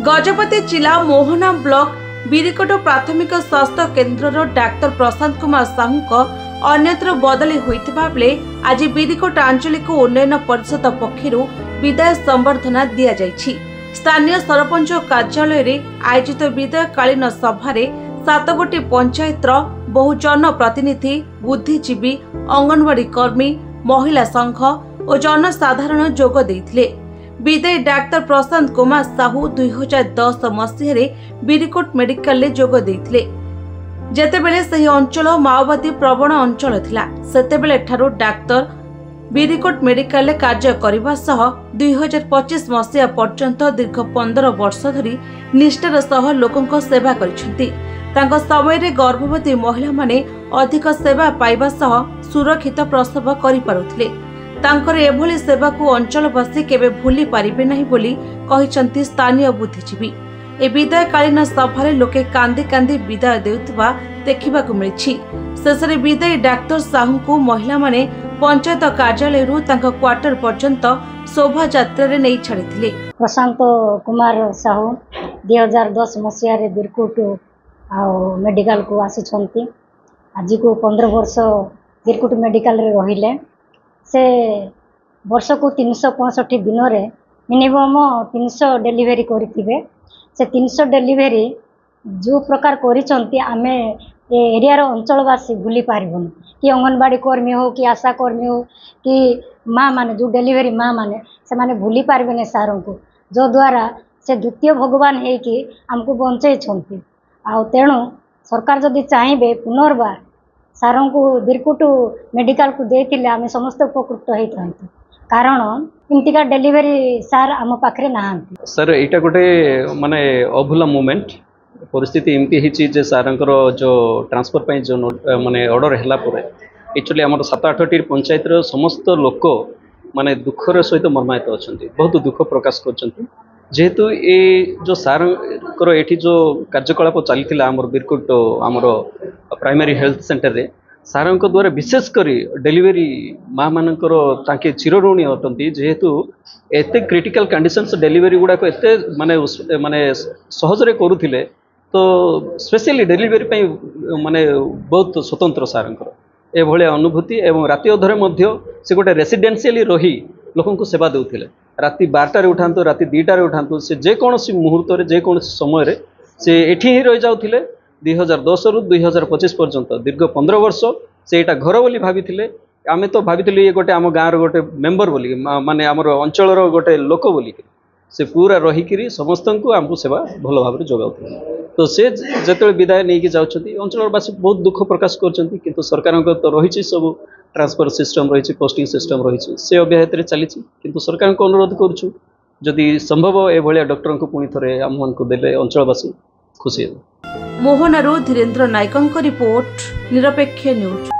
गजपति जिला मोहना ब्लॉक बिरिकोट प्राथमिक स्वास्थ्य केन्द्र डाक्तर प्रशांत कुमार साहू अन्यत्र बदली होता बेले आज बिरिकोट आंचलिक उन्नयन परिषद पक्षर विदाय संबर्धना दि जाइछि। स्थानीय सरपंच कार्यालय आयोजित विदायकालीन सभारे 7 गोटी पंचायतर बहु जनप्रतिनिधि बुद्धिजीवी अंगनवाड़ी कर्मी महिला संघ और जनसाधारण जोग देइथिले। विदायी डाक्तर प्रशांत कुमार साहू 2010 मसीह बिरिकोट मेडिकल जोग देइथिले। जेतेबेले सही अंचल माओवादी प्रवण अंचल थिला सेतेबेले ठारू डाक्तर बिरिकोट मेडिकल कार्य करने सह 2025 मसीहा पर्यंत दीर्घ 15 वर्ष धरी निष्ठार सह लोकंक सेवा करिसेंती। तांको समय रे गर्भवती महिला माने अधिक सेवा पाइबा सह सुरक्षित प्रसव करि पारुथिले। तांकर एभली सेवा को अंचलवासी केबे भूली पारिबे नहीं बोली कहिसंती स्थानीय बुद्धिजीवी। ए विदायकालीन सभारे लोके कांदी कांदी विदाय देउतबा देखिबाकू मिलिछि। शेषरे विदायी डाक्तर साहू को महिला माने पंचायत कार्यालय क्वार्टर पर्यंत शोभा यात्रा नहीं छाड़ी। प्रशांत कुमार साहू 2010 मसीह बिरकोट मेडिकल को आसी आज को 15 वर्ष बिरकोट मेडिकल रे रहिले। से वर्ष को 365 दिन रे मिनिमम 300 डेलीवरी करिथिबे। से 300 डेलीवरी जो प्रकार करिसंती आमे एरिया अंचलवासी भूली पारिबन कि अंगनवाड़ी कर्मी हो कि आशा कर्मी हो कि माँ माने जो डेलीवरी माँ माने से माने भूली पारिबेने सार को जो द्वारा से द्वितीय भगवान है कि हमको बंचई छंती। आ तेणु सरकार जदि चाहिए पुनर्बार सार को बिरकोट मेडिकल को देथिले आमे समस्त उपकृत होइथां। कारण इमतिका डेलीवरी सार आम पाखरे नाहांती। सर एटा गोटे माने अभुला मोमेंट परिस्थिति एमती हिची जे सारंकर जो ट्रांसफर पाई जो माने ऑर्डर हैला परे एक्चुअली हमर 7-8टी पंचायत रो समस्त लोक माने दुखर सहित मर्मायित अछंती। बहुत दुख प्रकाश करछंती जेहेतु ए जो सारंकर एठी जो कार्यकलाप चलीथिला हमर बिरकोट हमर प्राइमरी हेल्थ सेंटर रे सारंक द्वारा विशेष करी डेलीवरी माँ मानकर ताके चिरऋणी अटंती। जेहेतु एते क्रिटिकल कंडीशंस डेलीवरी गुडा को एते माने माने सहजरे करूथिले तो स्पेशली डेलीवरी पे माने बहुत स्वतंत्र सारंकर ए भले अनुभूति एवं राति अधरे मध्य से गोटे रेसिडेंशियली रही लोकों को सेवा देउथिले। राति 12 रे उठांतु राति 2 रे उठांतु से जे कोनोसी मुहूर्त रे जे कोनोसी समय रे से एठी ही रहि जाउथिले। 2010 रु 2025 पर्यंत दीर्घ 15 वर्ष से एटा घर बोली भाबिथिले। आमे तो भाबिथिले ये गोटे आम गाँव गोटे मेंबर बोली माने आमर अंचल गोटे लोक बोली से पूरा रहीकि समस्त को आमको सेवा भल भाव जोगाउथिले। तो से जेतेबेले विदाय नहीं कि जाउछथि अंचलवासी बहुत दुख प्रकाश करछथि किंतु सरकार तो रही सब ट्रांसफर सिस्टम रही पोस्टिंग सिस्टम रही से अव्याहत चली किंतु सरकार को अनुरोध करुछु जदि संभव ए भलिया डॉक्टर को पुणी थरे आम को देले अंचलवासी खुशी। मोहनारू धीरेन्द्र नायकंक रिपोर्ट निरपेक्ष न्यूज।